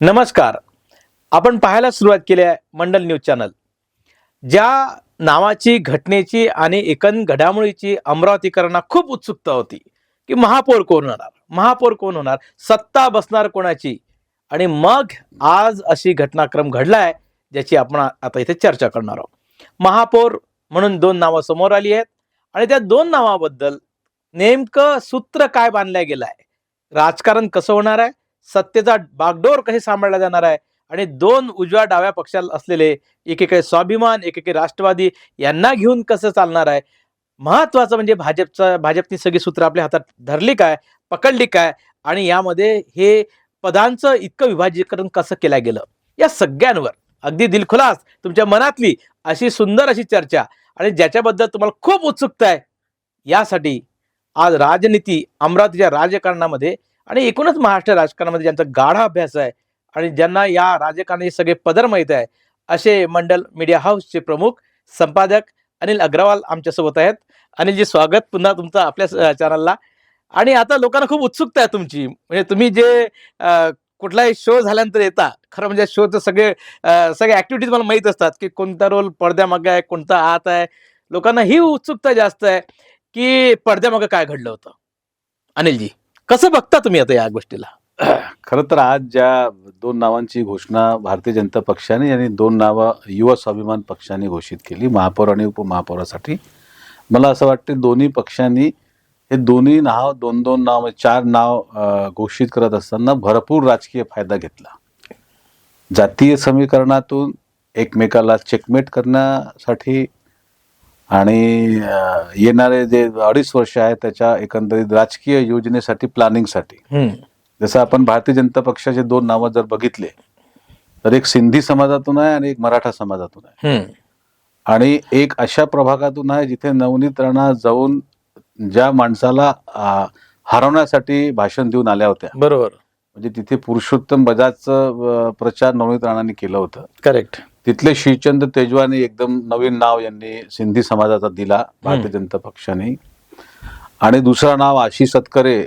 नमस्कार. आपण पाहायला सुरुवात केली आहे मंडल न्यूज चॅनल. ज्या नावाची, घटनेची आणि एकंदर घडामोडीची अमरावतीकरांना खूप उत्सुकता होती की महापौर कोण होणार, महापौर कोण होणार, सत्ता बसणार कोणाची. आणि मग आज अशी घटनाक्रम घडलाय ज्याची आपण आता इथे चर्चा करणार आहोत. महापौर म्हणून दोन नावं समोर आली आहेत आणि त्या दोन नावाबद्दल नेमकं सूत्र काय बांधलं गेलं आहे, राजकारण कसं होणार आहे, सत्तेचा बागडोर कसे सांभाळला जाणार आहे आणि दोन उजव्या डाव्या पक्षाला असलेले एकीकडे स्वाभिमान, एकीकडे राष्ट्रवादी यांना घेऊन कसं चालणार आहे. महत्वाचं म्हणजे भाजपनी सगळी सूत्र आपल्या हातात धरली काय, पकडली काय आणि यामध्ये हे पदांचं इतकं विभाजीकरण कसं केलं गेलं, या सगळ्यांवर अगदी दिलखुलास तुमच्या मनातली अशी सुंदर अशी चर्चा आणि ज्याच्याबद्दल तुम्हाला खूप उत्सुकता आहे, यासाठी आज राजनीती, अमरावतीच्या राजकारणामध्ये आणि एकूणच महाराष्ट्र राजकारणामध्ये ज्यांचा गाढा अभ्यास आहे आणि ज्यांना या राजकारणाचे सगळे पदर माहीत आहे, असे मंडल मीडिया हाऊसचे प्रमुख संपादक अनिल अग्रवाल आमच्यासोबत आहेत. अनिलजी, स्वागत पुन्हा तुमचं आपल्या चॅनलला. आणि आता लोकांना खूप उत्सुकता आहे तुमची, म्हणजे तुम्ही जे कुठलाही शो झाल्यानंतर येता, खरं म्हणजे शोचं सगळे ऍक्टिव्हिटीज मला माहीत असतात की कोणता रोल पडद्यामागे आहे, कोणता आत आहे. लोकांना ही उत्सुकता जास्त आहे की पडद्यामागे काय घडलं होतं. अनिलजी, कसं बघता तुम्ही आता या गोष्टीला? खरं तर आज ज्या दोन नावांची घोषणा भारतीय जनता पक्षाने आणि दोन नावं युवा स्वाभिमान पक्षाने घोषित केली महापौर आणि उपमहापौरासाठी, मला असं वाटतं दोन्ही पक्षांनी हे दोन्ही नाव दोन दोन नाव चार नाव घोषित करत असताना भरपूर राजकीय फायदा घेतला. जातीय समीकरणातून एकमेकाला चेकमेट करण्यासाठी आणि येणारे जे 2.5 वर्ष आहेत त्याच्या एकंदरीत राजकीय योजनेसाठी, प्लॅनिंगसाठी. जसं आपण भारतीय जनता पक्षाचे दोन नावं जर बघितले तर एक सिंधी समाजातून आहे आणि एक मराठा समाजातून आहे. आणि एक अशा प्रभागातून आहे जिथे नवनीत राणा जाऊन ज्या माणसाला हरवण्यासाठी भाषण देऊन आल्या होत्या. बरोबर. म्हणजे तिथे पुरुषोत्तम बजाजचं प्रचार नवनीत राणांनी केलं होतं. करेक्ट. तिथले श्रीचंद्र तेजवानी एकदम नवीन नाव यांनी सिंधी समाजाचा दिला भारतीय जनता पक्षाने. आणि दुसरा नाव आशिष सतकरे.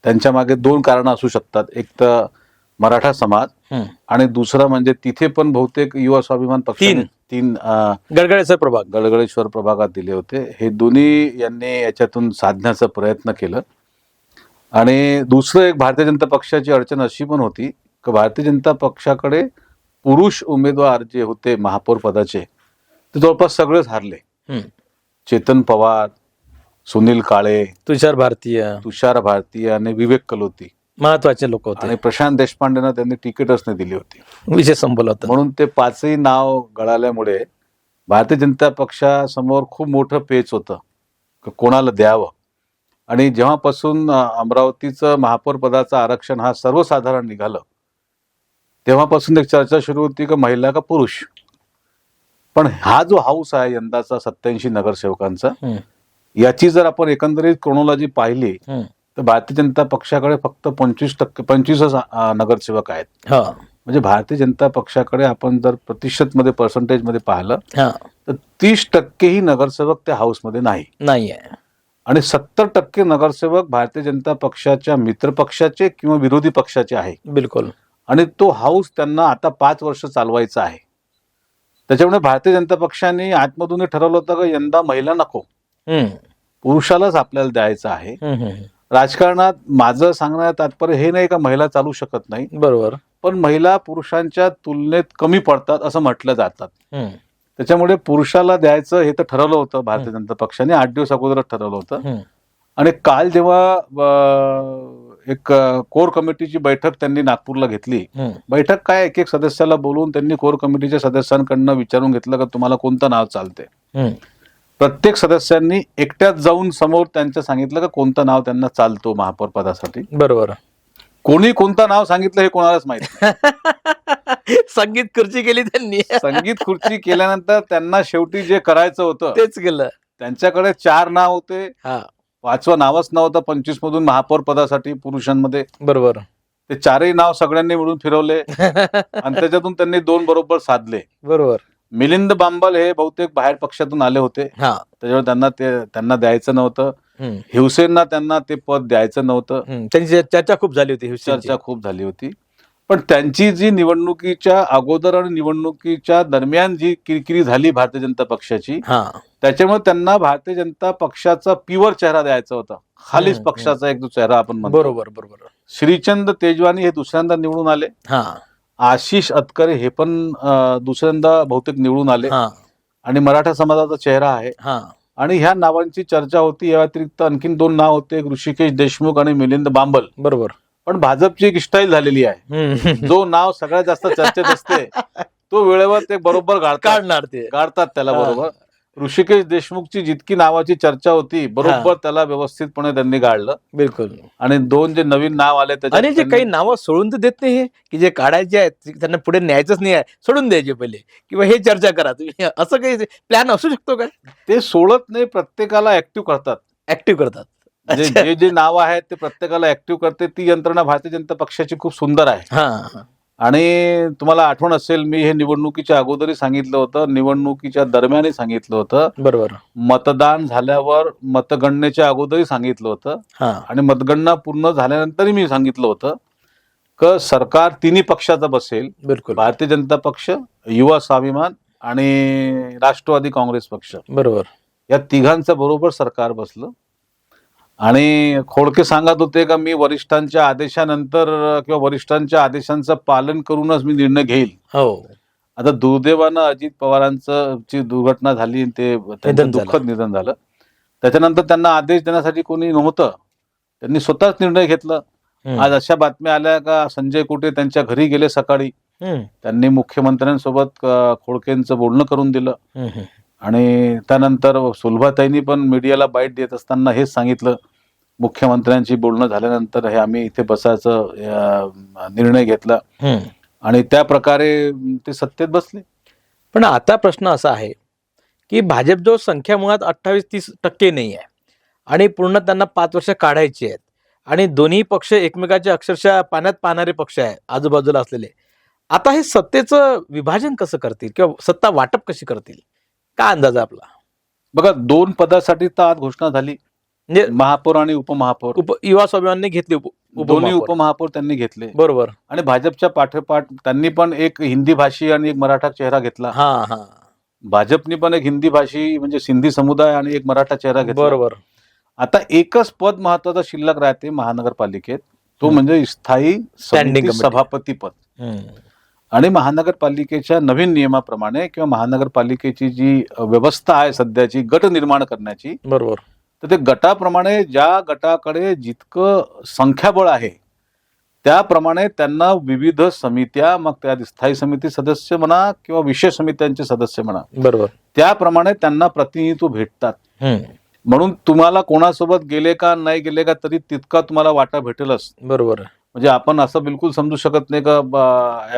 त्यांच्या मागे दोन कारण असू शकतात, एक तर मराठा समाज आणि दुसरा म्हणजे तिथे पण बहुतेक युवा स्वाभिमान पक्षाने तीन गडगडेश्वर प्रभागात दिले होते. हे दोन्ही यांनी याच्यातून साधण्याचा प्रयत्न केलं. आणि दुसरं एक भारतीय जनता पक्षाची अडचण अशी पण होती की भारतीय जनता पक्षाकडे पुरुष उमेदवार जे होते महापौर पदाचे ते जवळपास सगळेच हारले. चेतन पवार, सुनील काळे, तुषार भारतीय आणि विवेक कलोती महत्वाचे लोक होते. आणि प्रशांत देशपांडेंना त्यांनी तिकीटच नाही दिली होती, विषय संपला होता. म्हणून ते पाचही नाव गळाल्यामुळे भारतीय जनता पक्षासमोर खूप मोठं पेच होतं कोणाला द्यावं. आणि जेव्हापासून अमरावतीचं महापौर पदाचं आरक्षण हा सर्वसाधारण निघालं तेव्हापासून एक चर्चा सुरू होती की महिला का पुरुष. पण हा जो हाऊस आहे यंदाचा 87 नगरसेवकांचा, याची जर आपण एकंदरीत क्रोनॉलॉजी पाहिली तर भारतीय जनता पक्षाकडे फक्त 25 नगरसेवक आहेत. म्हणजे भारतीय जनता पक्षाकडे आपण जर प्रतिशत मध्ये, पर्सेंटेज मध्ये पाहिलं तर 30% ही नगरसेवक त्या हाऊस मध्ये नाही आहे. आणि 70% नगरसेवक भारतीय जनता पक्षाच्या मित्र पक्षाचे किंवा विरोधी पक्षाचे आहे. बिलकुल. आणि तो हाऊस त्यांना आता 5 वर्ष चालवायचा आहे. त्याच्यामुळे भारतीय जनता पक्षाने आतमधून ठरवलं होतं की यंदा महिला नको, पुरुषालाच आपल्याला द्यायचं आहे. राजकारणात माझं सांगण्यात तात्पर्य हे नाही का महिला चालू शकत नाही, बरोबर, पण महिला पुरुषांच्या तुलनेत कमी पडतात असं म्हटलं जातात. त्याच्यामुळे पुरुषाला द्यायचं हे तर ठरवलं होतं भारतीय जनता पक्षाने 8 दिवस अगोदरच ठरवलं होतं. आणि काल जेव्हा एक कोर कमिटीची बैठक त्यांनी नागपूरला घेतली, बैठक काय एक एक सदस्याला बोलवून त्यांनी कोर कमिटीच्या सदस्यांकडनं विचारून घेतलं का तुम्हाला कोणतं नाव चालते. प्रत्येक सदस्यांनी एकट्यात जाऊन समोर त्यांचं सांगितलं का कोणतं नाव त्यांना चालतो महापौर पदासाठी. बरोबर. कोणी कोणतं नाव सांगितलं हे कोणालाच माहित नाही. संगीत खुर्ची केली त्यांनी. संगीत खुर्ची केल्यानंतर त्यांना शेवटी जे करायचं होतं तेच केलं. त्यांच्याकडे 4 नाव होते, 5वं नावच नव्हतं 25 मधून महापौर पदासाठी पुरुषांमध्ये. बरोबर. ते 4ही नाव सगळ्यांनी मिळून फिरवले आणि त्याच्यातून त्यांनी 2 बरोबर साधले. बरोबर. मिलिंद बांबल हे बहुतेक बाहेर पक्षातून आले होते, त्याच्यामुळे त्यांना द्यायचं नव्हतं. हिवसेनना त्यांना ते पद द्यायचं नव्हतं. त्यांची चर्चा खूप झाली होती. चर्चा खूप झाली होती. पण त्यांची जी निवडणुकीच्या अगोदर आणि निवडणुकीच्या दरम्यान जी किरकिरी झाली भारतीय जनता पक्षाची, हा त्याच्यामुळे त्यांना भारतीय जनता पक्षाचा प्युअर चेहरा द्यायचा होता. खालीच हम्म, पक्षाचा एक जो चेहरा आपण म्हणतो. बरोबर बरोबर. श्रीचंद तेजवानी हे दुसऱ्यांदा निवडून आले. हा आशिष अतकरे हे पण दुसऱ्यांदा बहुतेक निवडून आले हा आणि मराठा समाजाचा चेहरा आहे. हा आणि ह्या नावांची चर्चा होती. या व्यतिरिक्त आणखीन 2 नाव होते, एक ऋषिकेश देशमुख आणि मिलिंद बांबल. बरोबर. पण भाजपची एक स्टाईल झालेली आहे, हम्म. जो नाव सगळ्यात जास्त चर्चेत असते तो वेळेवर ते बरोबर काढणार ते. गाडतात त्याला हा. बरोबर. ऋषिकेश देशमुखची जितकी नावाची चर्चा होती बरोबर त्याला व्यवस्थितपणे त्यांनी गाडलं. बिलकुल. आणि 2 जे नवीन नाव आले त्याच्यात आणि जे काही नावं सोडून तर देत नाही हे, की जे काढायचे आहेत त्यांना पुढे न्यायचंच नाही आहे, सोडून द्यायचे पहिले किंवा हे चर्चा करा तुम्ही, असं काही प्लॅन असू शकतो का? ते सोडत नाही, प्रत्येकाला ऍक्टिव्ह करतात. ऍक्टिव्ह करतात. जे जे नाव आहेत ते प्रत्येकाला ऍक्टिव्ह करते. ती यंत्रणा भारतीय जनता पक्षाची खूप सुंदर आहे. हा आणि तुम्हाला आठवण असेल, मी हे निवडणुकीच्या अगोदरही सांगितलं होतं, निवडणुकीच्या दरम्यानही सांगितलं होतं, बरोबर. मतदान झाल्यावर मतगणनेच्या अगोदरही सांगितलं होतं हा आणि मतगणना पूर्ण झाल्यानंतरही मी सांगितलं होतं की सरकार तिन्ही पक्षाचं बसेल. बिलकुल. भारतीय जनता पक्ष, युवा स्वाभिमान आणि राष्ट्रवादी काँग्रेस पक्ष, बरोबर. या तिघांचं बरोबर सरकार बसलं. आणि खोडके सांगत होते का मी वरिष्ठांच्या आदेशानंतर किंवा वरिष्ठांच्या आदेशांचं पालन करूनच मी निर्णय घेईल. हो. आता दुर्दैवानं अजित पवारांचं ची दुर्घटना झाली, ते त्यांचं निधन झालं. दुःखद निधन झालं. त्याच्यानंतर त्यांना आदेश देण्यासाठी कोणी नव्हतं, त्यांनी स्वतःच निर्णय घेतला. आज अशा बातम्या आल्या का संजय कुटे त्यांच्या घरी गेले सकाळी, त्यांनी मुख्यमंत्र्यांसोबत खोडकेंचं बोलणं करून दिलं. आणि त्यानंतर सुलभाताईंनी पण मीडियाला बाईट देत असताना हेच सांगितलं, मुख्यमंत्र्यांची बोलणं झाल्यानंतर हे आम्ही इथे बसायचं निर्णय घेतला आणि त्या प्रकारे ते सत्तेत बसले. पण आता प्रश्न असा आहे की भाजप जो संख्या मुळात 28-30% नाही आहे आणि पूर्ण त्यांना 5 वर्ष काढायची आहेत आणि दोन्ही पक्ष एकमेकाच्या अक्षरशः पाण्यात पाहणारे पक्ष आहे आजूबाजूला असलेले. आता हे सत्तेचं विभाजन कसं करतील किंवा सत्ता वाटप कशी करतील, काय अंदाज आहे आपला? बघा, 2 पदासाठी तर आज घोषणा झाली, म्हणजे महापौर आणि उपमहापौर. युवा स्वाभिमानने घेतली दोन्ही उपमहापौर त्यांनी घेतले. बरोबर. आणि भाजपच्या पाठोपाठ त्यांनी पण एक हिंदी भाषी आणि एक मराठा चेहरा घेतला. हा हा भाजपनी पण एक हिंदी भाषी म्हणजे सिंधी समुदाय आणि एक मराठा चेहरा घेतला. बरोबर. आता एकच पद महत्वाचं शिल्लक राहते महानगरपालिकेत, तो म्हणजे स्थायी समिती सभापती पद. आणि महानगरपालिकेच्या नवीन नियमाप्रमाणे किंवा महानगरपालिकेची जी व्यवस्था आहे सध्याची गट निर्माण करण्याची, बरोबर, तर ते गटाप्रमाणे ज्या गटाकडे जितकं संख्याबळ आहे त्याप्रमाणे त्यांना विविध समित्या, मग त्या स्थायी समिती सदस्य म्हणा किंवा विशेष समित्यांचे सदस्य म्हणा, बरोबर, त्याप्रमाणे त्यांना प्रतिनिधित्व भेटतात. म्हणून तुम्हाला कोणासोबत गेले का नाही गेले का तरी तितका तुम्हाला वाटा भेटेलच. बरोबर. म्हणजे आपण असं बिलकुल समजू शकत नाही का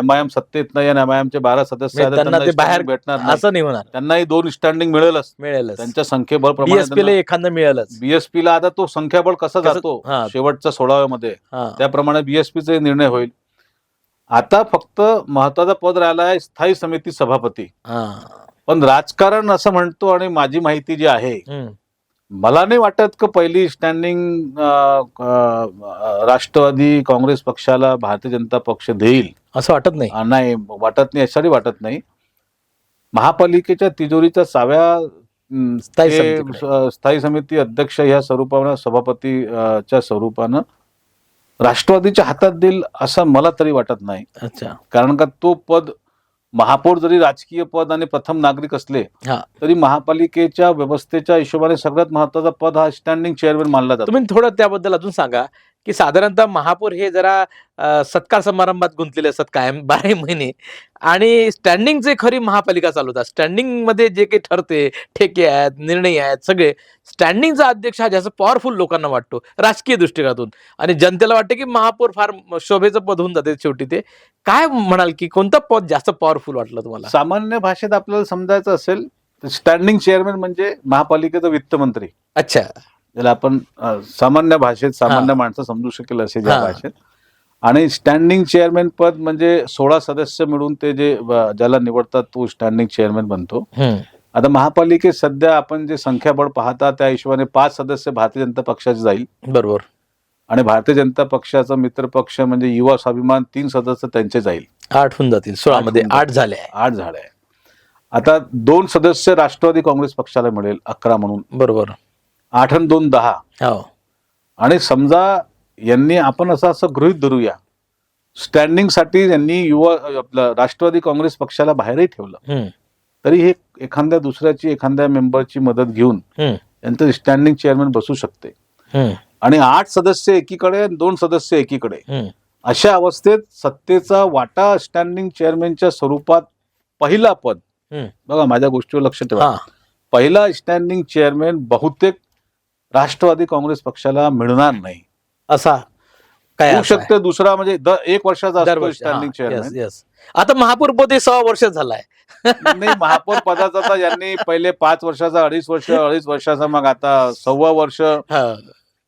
MIM सत्तेत नाही आणि MIMचे 12 सदस्य बाहेर भेटणार असं नाही होणार. त्यांनाही 2 स्टँडिंग मिळेलच, त्यांच्या संख्येबळ प्रमाणे. एखादं मिळेलच. बीएसपीला आता तो संख्याबळ कसा जातो शेवटच्या 16व्यामध्ये, त्याप्रमाणे बीएसपीचा निर्णय होईल. आता फक्त महत्वाचा पद राहिला आहे स्थायी समिती सभापती. पण राजकारण असं म्हणतो आणि माझी माहिती जी आहे, मला नाही वाटत की पहिली स्टँडिंग राष्ट्रवादी काँग्रेस पक्षाला भारतीय जनता पक्ष देईल, असं वाटत नाही. नाही वाटत नाही, यासाठी वाटत नाही. महापालिकेच्या तिजोरीच्या चाव्या स्थायी समिती अध्यक्ष या स्वरूपानं, सभापतीच्या स्वरूपानं राष्ट्रवादीच्या हातात देईल असं मला तरी वाटत नाही. अच्छा. कारण का तो पद, महापौर जरी राजकीय पद आणि प्रथम नागरिक असले तरी महापालिकेच्या व्यवस्थेच्या हिशोबाने सगळ्यात महत्वाचा पद हा स्टँडिंग चेअरमॅन मानला जातो. तुम्ही थोडं त्याबद्दल अजून सांगा की साधारणतः महापौर हे जरा सत्कार समारंभात गुंतलेले असतात कायम 12 महिने, आणि स्टँडिंगचे खरी महापालिका चालवतात. स्टँडिंग मध्ये जे काही ठरते, ठेके आहेत, निर्णय आहेत, सगळे स्टँडिंगचा अध्यक्ष हा जास्त पॉवरफुल लोकांना वाटतो राजकीय दृष्टिकोनातून, आणि जनतेला वाटते की महापौर फार शोभेचं पद होऊन जाते शेवटी. ते काय म्हणाल की कोणतं पद जास्त पॉवरफुल वाटलं तुम्हाला? सामान्य भाषेत आपल्याला समजायचं असेल तर स्टँडिंग चेअरमॅन म्हणजे महापालिकेचा वित्तमंत्री. अच्छा. ज्याला आपण सामान्य भाषेत सामान्य माणसं समजू शकेल असे ज्या भाषेत. आणि स्टँडिंग चेअरमॅन पद म्हणजे 16 सदस्य मिळून ते जे ज्याला निवडतात तो स्टँडिंग चेअरमॅन बनतो. आता महापालिकेत सध्या आपण जे संख्याबळ पाहता त्या हिशोबाने 5 सदस्य भारतीय जनता पक्षाचे जाईल. बरोबर. आणि भारतीय जनता पक्षाचा मित्र पक्ष म्हणजे युवा स्वाभिमान 3 सदस्य त्यांचे जाईल. 8 होऊन जातील, 16 मध्ये 8 झाले आहे. 8 झाले आहे. आता 2 सदस्य राष्ट्रवादी काँग्रेस पक्षाला मिळेल, 11 म्हणून. बरोबर. 8 आणि 2 10. हो. आणि समजा यांनी आपण असं गृहीत धरूया, स्टँडिंग साठी यांनी आपलं राष्ट्रवादी काँग्रेस पक्षाला बाहेरही ठेवलं, तरी हे एखाद्या दुसऱ्याची, एखाद्या मेंबरची मदत घेऊन यांचं स्टँडिंग चेअरमॅन बसू शकते. आणि 8 सदस्य एकीकडे, 2 सदस्य एकीकडे, अशा अवस्थेत सत्तेचा वाटा स्टँडिंग चेअरमॅनच्या स्वरूपात पहिला पद, बघा माझ्या गोष्टीवर लक्ष ठेवा, पहिला स्टँडिंग चेअरमॅन बहुतेक राष्ट्रवादी काँग्रेस पक्षाला मिळणार नाही. असा काय होऊ शकते दुसरा, म्हणजे 1 वर्षाचा असतो स्टँडिंग चेअरमॅन. आता महापौर पद 6 वर्ष झालाय. नाही, महापौर पदाचा तर यांनी पहिले 5 वर्षाचा, 2.5 वर्षाचा, मग आता 1.25 वर्ष.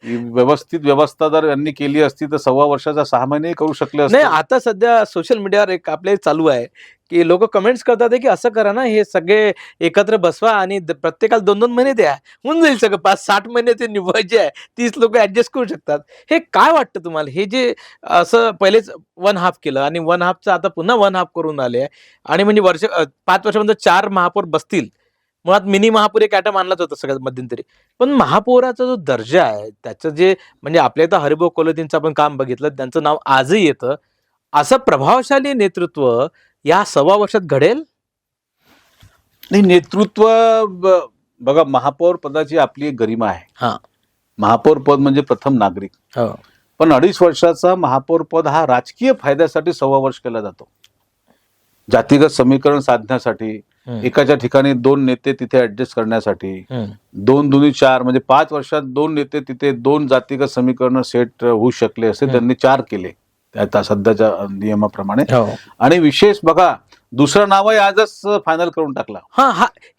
व्यवस्थित व्यवस्था जर यांनी केली असती तर 1.25 वर्षाचा 6 महिने करू शकले असते. नाही, आता सध्या सोशल मीडियावर एक आपले चालू आहे की लोक कमेंट्स करतात की असं करा ना, हे सगळे एकत्र बसवा आणि प्रत्येकाला 2-2 महिने द्या, होऊन जाईल सगळं. 5-60 महिने ते निभायचे आहे, 30 लोक ऍडजस्ट करू शकतात. हे काय वाटतं तुम्हाला? हे जे असं पहिलेच 1/2 केलं आणि 1/2चं आता पुन्हा 1/2 करून आले, आणि म्हणजे 5 वर्षामध्ये 4 महापौर बसतील. मुळात मिनी महापौर एक ॲटम आणलाच होता सगळ्यात मध्यंतरी, पण महापौराचा जो दर्जा आहे त्याचं जे, म्हणजे आपल्या इथं हरिभाऊ कोल्हेंचं आपण काम बघितलं, त्यांचं नाव आजही येतं. असं प्रभावशाली नेतृत्व या 1.25 वर्षात घडेल? नाही, नेतृत्व बघा, महापौर पदाची आपली एक गरिमा आहे. महापौर पद म्हणजे प्रथम नागरिक. पण 2.5 वर्षाचा महापौर पद हा राजकीय फायद्यासाठी 1.25 वर्ष केला जातो. जातीगत समीकरण साधण्यासाठी, एकाच्या ठिकाणी 2 नेते तिथे ऍडजस्ट करण्यासाठी, 2 दुनी 4, म्हणजे 5 वर्षात 2 नेते तिथे 2 जातीगत समीकरण सेट होऊ शकले असे त्यांनी 4 केले त्या सध्याच्या नियमाप्रमाणे. आणि विशेष बघा, दुसरं नावही आजच फायनल करून टाकला.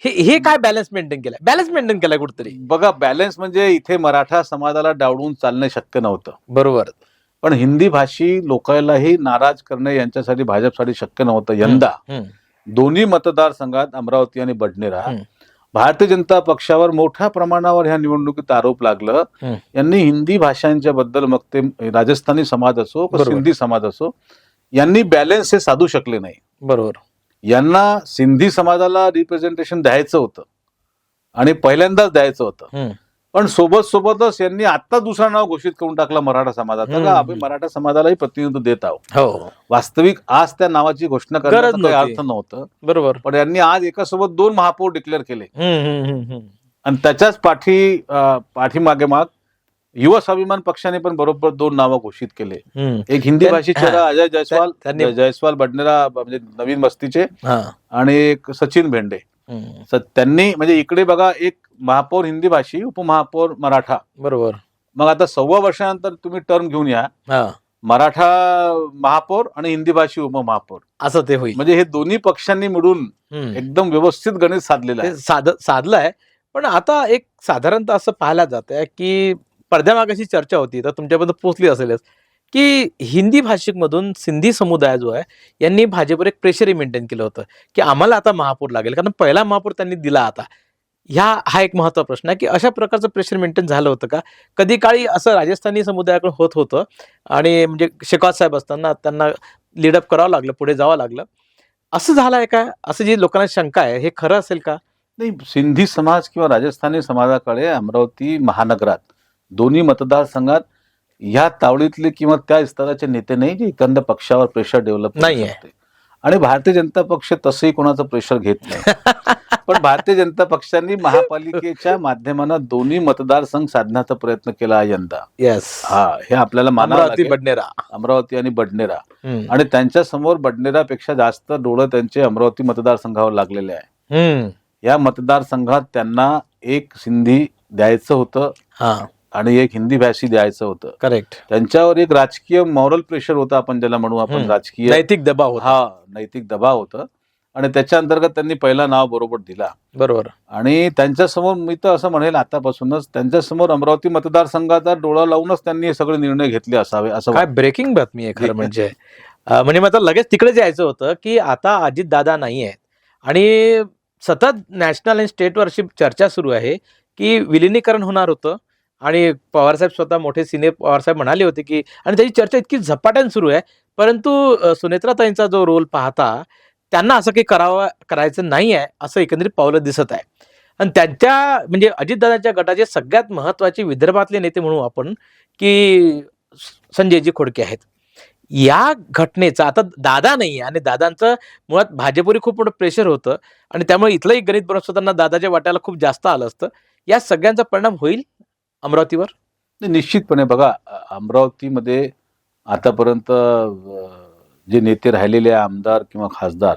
हे काय बॅलन्स मेंटेन केलाय? बॅलन्स मेंटेन केलाय कुठतरी. बघा, बॅलन्स म्हणजे इथे मराठा समाजाला डावलून चालणे शक्य नव्हतं. बरोबर. पण हिंदी भाषी लोकांनाही नाराज करणे यांच्यासाठी, भाजपसाठी शक्य नव्हतं. यंदा दोन्ही मतदारसंघात, अमरावती आणि बडनेरा, भारतीय जनता पक्षावर मोठ्या प्रमाणावर ह्या निवडणुकीत आरोप लागलं. यांनी हिंदी भाषांच्या बद्दल, मग ते राजस्थानी समाज असो किंवा सिंधी समाज असो, यांनी बॅलन्स हे साधू शकले नाही. बरोबर. यांना सिंधी समाजाला रिप्रेझेंटेशन द्यायचं होतं आणि पहिल्यांदाच द्यायचं होतं. पण सोबतच यांनी आता दुसरा नाव घोषित करून टाकला मराठा समाजाचा. का आपण मराठा समाजालाही प्रतिनिधित्व देत आहोत. वास्तविक आज त्या नावाची घोषणा करण्याचा काही अर्थ नव्हतं. बरोबर. पण यांनी आज एकासोबत 2 महापौर डिक्लेअर केले. आणि त्याच्याच पाठीमागे युवा स्वाभिमान पक्षाने पण बरोबर 2 नावं घोषित केले. एक हिंदी भाषी चेहरा अजय जयस्वाल बडनेरा, म्हणजे नवीन वस्तीचे, आणि एक सचिन भेंडे. त्यांनी, म्हणजे इकडे बघा, एक महापौर हिंदी भाषी, उपमहापौर मराठा. बरोबर. मग आता 1.25 वर्षानंतर तुम्ही टर्म घेऊन या, मराठा महापौर आणि हिंदी भाषी उपमहापौर, असं ते होईल. म्हणजे हे दोन्ही पक्षांनी मिळून एकदम व्यवस्थित गणित साधलेलं आहे, साधलंय. पण आता एक साधारणतः असं पाहायला जात आहे की पडद्यामागाशी चर्चा होती, तर तुमच्यापर्यंत पोहोचली असेलच, की हिंदी भाषिक मधून सिंधी समुदाय जो आहे यांनी भाजपवर एक प्रेशरही मेंटेन केलं होतं की आम्हाला आता महापौर लागेल, कारण पहिला महापौर त्यांनी दिला. आता हा एक महत्त्वाचा प्रश्न आहे की अशा प्रकारचं प्रेशर मेंटेन झालं होतं का? कधी काळी असं राजस्थानी समुदायाकडे होत होतं, आणि म्हणजे शेखावत साहेब असताना त्यांना लीडअप करावं लागलं, पुढे जावं लागलं. असं झालंय का? असं जी लोकांना शंका आहे, हे खरं असेल का? नाही, सिंधी समाज किंवा राजस्थानी समाजाकडे अमरावती महानगरात दोन्ही मतदारसंघात ह्या तावडीतले किंवा त्या स्तराचे नेते नाही जे एखाद्या पक्षावर प्रेशर डेव्हलप नाही. आणि भारतीय जनता पक्ष तसंही कोणाचं प्रेशर घेत नाही. पण भारतीय जनता पक्षांनी महापालिकेच्या माध्यमानं दोन्ही मतदारसंघ साधण्याचा प्रयत्न केला यंदा. हे आपल्याला मानावं लागेल. अमरावती आणि बडनेरा, आणि त्यांच्या समोर बडनेरापेक्षा जास्त डोळं त्यांचे अमरावती मतदारसंघावर लागलेले आहे. या मतदारसंघात त्यांना एक सिंधी द्यायचं होतं आणि एक हिंदी भाषी द्यायचं होतं. करेक्ट. त्यांच्यावर एक राजकीय मॉरल प्रेशर होतं, आपण ज्याला म्हणू, आपण राजकीय नैतिक दबाव होता. नैतिक दबाव होता, आणि त्याच्या अंतर्गत त्यांनी पहिला नाव बरोबर दिला. बरोबर. आणि त्यांच्यासमोर, मी तर असं म्हणेल आतापासूनच, त्यांच्यासमोर अमरावती मतदारसंघाचा डोळा लावूनच त्यांनी हे सगळे निर्णय घेतले असावे. असं काय ब्रेकिंग बातमी आहे खरं म्हणजे. म्हणजे मला लगेच तिकडे जायचं होतं की आता अजित दादा नाही आहेत, आणि सतत नॅशनल आणि स्टेटवर अशी चर्चा सुरू आहे की विलिनीकरण होणार होतं, आणि पवारसाहेब स्वतः मोठे सिने पवारसाहेब म्हणाले होते की, आणि त्याची चर्चा इतकी झपाट्याने सुरू आहे, परंतु सुनेत्राताईंचा जो रोल पाहता त्यांना असं काही करायचं नाही आहे, असं एकंदरीत पावलं दिसत आहे. आणि त्यांच्या म्हणजे अजितदादांच्या गटाचे सगळ्यात महत्त्वाचे विदर्भातले नेते म्हणू आपण, की संजयजी खोडके आहेत. या घटनेचा आता दादा नाही आहे आणि दादांचं मुळात भाजपवरही खूप मोठं प्रेशर होतं आणि त्यामुळे इथलंही गणित बनवताना दादाच्या वाट्याला खूप जास्त आलं असतं. या सगळ्यांचा परिणाम होईल अमरावतीवर? नाही, निश्चितपणे बघा, अमरावतीमध्ये आतापर्यंत जे नेते राहिलेले आमदार किंवा खासदार,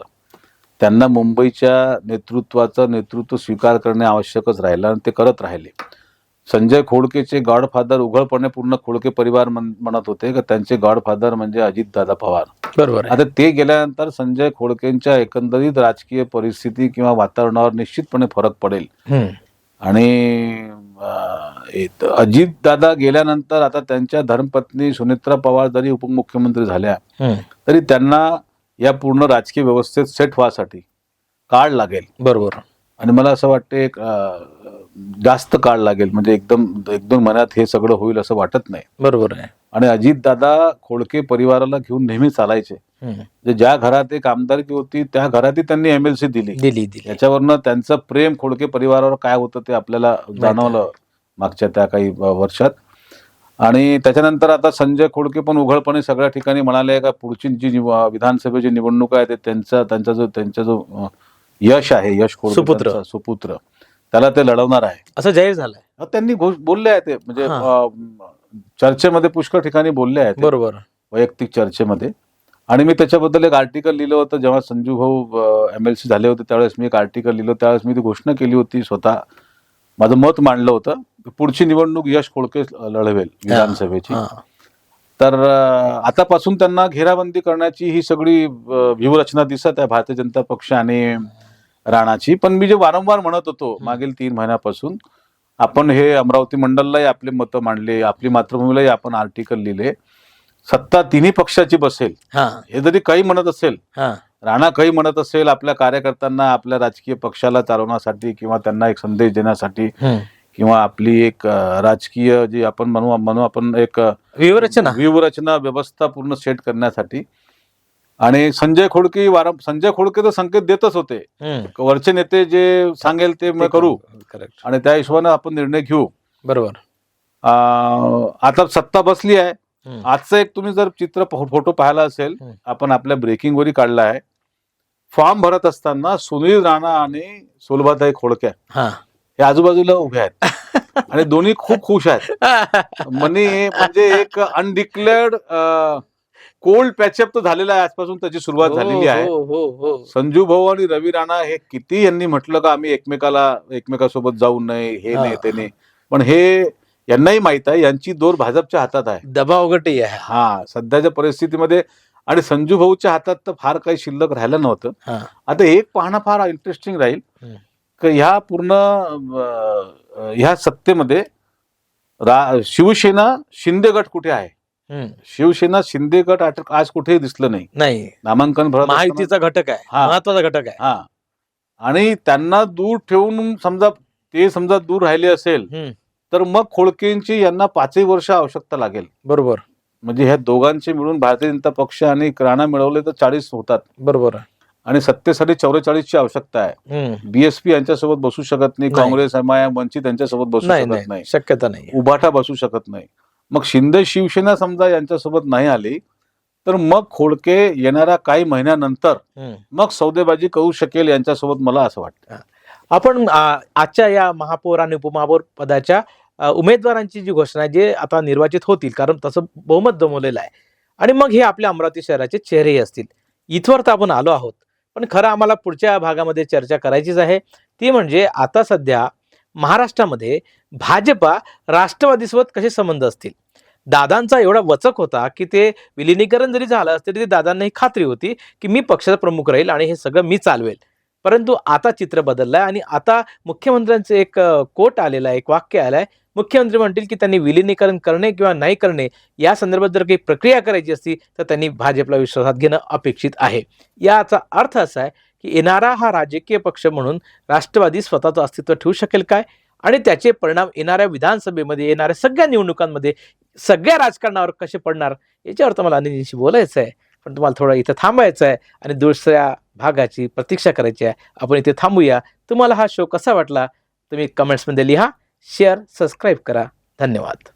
त्यांना मुंबईच्या नेतृत्व स्वीकार करणे आवश्यकच राहिलं आणि ते करत राहिले. संजय खोडकेचे गॉडफादर उघडपणे पूर्ण खोडके परिवार म्हणत होते की त्यांचे गॉडफादर म्हणजे अजितदादा पवार. बरोबर. आता ते गेल्यानंतर संजय खोडकेंच्या एकंदरीत राजकीय परिस्थिती किंवा वातावरणावर निश्चितपणे फरक पडेल. आणि अजितदादा गेल्यानंतर आता त्यांच्या धर्मपत्नी सुनेत्रा पवार जरी उपमुख्यमंत्री झाल्या तरी त्यांना या पूर्ण राजकीय व्यवस्थेत सेट व्हासाठी काळ लागेल. बरोबर. आणि मला असं वाटते जास्त काळ लागेल, म्हणजे एकदम एक दोन महिन्यात हे सगळं होईल असं वाटत नाही. बरोबर आहे. आणि अजितदादा खोडके परिवाराला घेऊन नेहमी चालायचे. ज्या घरात एक आमदारकी होती त्या घरातही त्यांनी MLC दिली. याच्यावरनं त्यांचं प्रेम खोडके परिवारावर काय होतं ते आपल्याला जाणवलं मागच्या त्या काही वर्षात. आणि त्याच्यानंतर आता संजय खोडके पण उघडपणे सगळ्या ठिकाणी म्हणाले का पुढची जी विधानसभेची निवडणूक आहे ते त्यांचा जो यश आहे, यश खोडके सुपुत्र, त्याला ते लढवणार आहे असं जाहीर झालंय. त्यांनी बोलले आहे ते, म्हणजे चर्चेमध्ये पुष्कळ ठिकाणी बोलले आहेत. बरोबर. वैयक्तिक चर्चेमध्ये. आणि मी त्याच्याबद्दल एक आर्टिकल लिहिलं होतं जेव्हा संजू भाऊ MLC झाले होते त्यावेळेस. मी एक आर्टिकल लिहिलं, त्यावेळेस मी ती घोषणा केली होती, स्वतः माझं मत मांडलं होतं, पुढची निवडणूक यश खोडके लढवेल विधानसभेची. तर आतापासून त्यांना घेराबंदी करण्याची ही सगळी व्यूहरचना दिसत आहे भारतीय जनता पक्ष आणि राणाची. पण मी जे वारंवार म्हणत होतो मागील 3 महिन्यापासून, आपण हे अमरावती मंडललाही आपले मतं मांडले, आपली मातृभूमीलाही आपण आर्टिकल लिहिले, सत्ता तिन्ही पक्षाची बसेल हे जरी काही म्हणत असेल, राणा काही म्हणत असेल, आपल्या कार्यकर्त्यांना आपल्या राजकीय पक्षाला चालवण्यासाठी किंवा त्यांना एक संदेश देण्यासाठी किंवा आपली एक राजकीय जी आपण म्हणू आपण एक व्यूहरचना व्यवस्था पूर्ण सेट करण्यासाठी. आणि संजय खोडके तर संकेत देतच होते, वरचे नेते जे सांगेल ते मी करू आणि त्या हिशोबाने आपण निर्णय घेऊ. बरोबर. आता सत्ता बसली आहे. आजचं एक तुम्ही जर फोटो पाहिला असेल, आपण आपल्या ब्रेकिंग वरही काढला आहे. फॉर्म भरत असताना सुनील राणा आणि सुलभाताई खोडके हे आजूबाजूला उभे आहेत आणि दोन्ही खूप खुश आहेत. म्हणजे एक अनडिक्लेअर्ड कोल्ड पॅचअप तर झालेला आहे, आजपासून त्याची सुरुवात झालेली आहे. संजू भाऊ आणि रवी राणा हे किती यांनी म्हटलं का आम्ही एकमेकासोबत जाऊ नये, हे नाही ते नाही, पण हे यांनाही माहित आहे यांची दोर भाजपच्या हातात आहे. दबावगटही आहे सध्याच्या परिस्थितीमध्ये. आणि संजू भाऊच्या हातात तर फार काही शिल्लक राहिलं नव्हतं. आता एक पाहणं फार इंटरेस्टिंग राहील की ह्या पूर्ण ह्या सत्तेमध्ये शिवसेना शिंदे गट कुठे आहे? शिवसेना शिंदे गट आज कुठेही दिसलं नाही. नामांकन भरत महायुतीचा घटक आहे, महत्वाचा घटक आहे. आणि त्यांना दूर ठेवून समजा दूर राहिले असेल तर मग खोडकेंची यांना 5 वर्ष आवश्यकता लागेल. बरोबर. म्हणजे ह्या दोघांचे मिळून भारतीय जनता पक्ष आणि राणा मिळवले तर 40 होतात. बरोबर. आणि सत्तेसाठी 44ची आवश्यकता आहे. BSP यांच्यासोबत बसू शकत नाही, काँग्रेस MIM वंचित यांच्यासोबत बसू शकत नाही, शक्यता नाही, उभाटा बसू शकत नाही. मग शिंदे शिवसेना समजा यांच्यासोबत नाही आली तर मग खोडके येणाऱ्या काही महिन्यानंतर मग सौदेबाजी करू शकेल यांच्यासोबत, मला असं वाटतं. आपण आजच्या या महापौर आणि उपमहापौर पदाच्या उमेदवारांची जी घोषणा जे आता निर्वाचित होतील, कारण तसं बहुमत जमवलेलं आहे, आणि मग हे आपल्या अमरावती शहराचे चेहरेही असतील, इथवर तर आपण आलो आहोत. पण खरं आम्हाला पुढच्या भागामध्ये चर्चा करायचीच आहे, ती म्हणजे आता सध्या महाराष्ट्रामध्ये भाजपा राष्ट्रवादीसोबत कसे संबंध असतील. दादांचा एवढा वचक होता की ते विलिनीकरण जरी झालं असतं तरी दादांना ही खात्री होती की मी पक्षाचा प्रमुख राहील आणि हे सगळं मी चालवेल. परंतु आता चित्र बदललंय आणि आता मुख्यमंत्र्यांचं एक कोट आलेला आहे, एक वाक्य आलंय. मुख्यमंत्री म्हणतील की त्यांनी विलिनीकरण करणे किंवा नाही करणे या संदर्भात जर काही प्रक्रिया करायची असती तर त्यांनी भाजपला विश्वासात घेणं अपेक्षित आहे. याचा अर्थ असा आहे की येणारा हा राजकीय पक्ष म्हणून राष्ट्रवादी स्वतःचं अस्तित्व ठेवू शकेल काय, आणि त्याचे परिणाम येणाऱ्या विधानसभेमध्ये, येणाऱ्या सगळ्या निवडणुकांमध्ये, सगळ्या राजकारणावर कसे पडणार याच्यावर तर मला अनिलजींशी बोलायचं आहे. पण तुम्हाला थोडं इथं थांबायचं आहे आणि दुसऱ्या भागाची प्रतीक्षा करायची आहे. आपण इथे थांबूया. तुम्हाला हा शो कसा वाटला तुम्ही कमेंट्समध्ये लिहा, शेअर, सबस्क्राईब करा. धन्यवाद.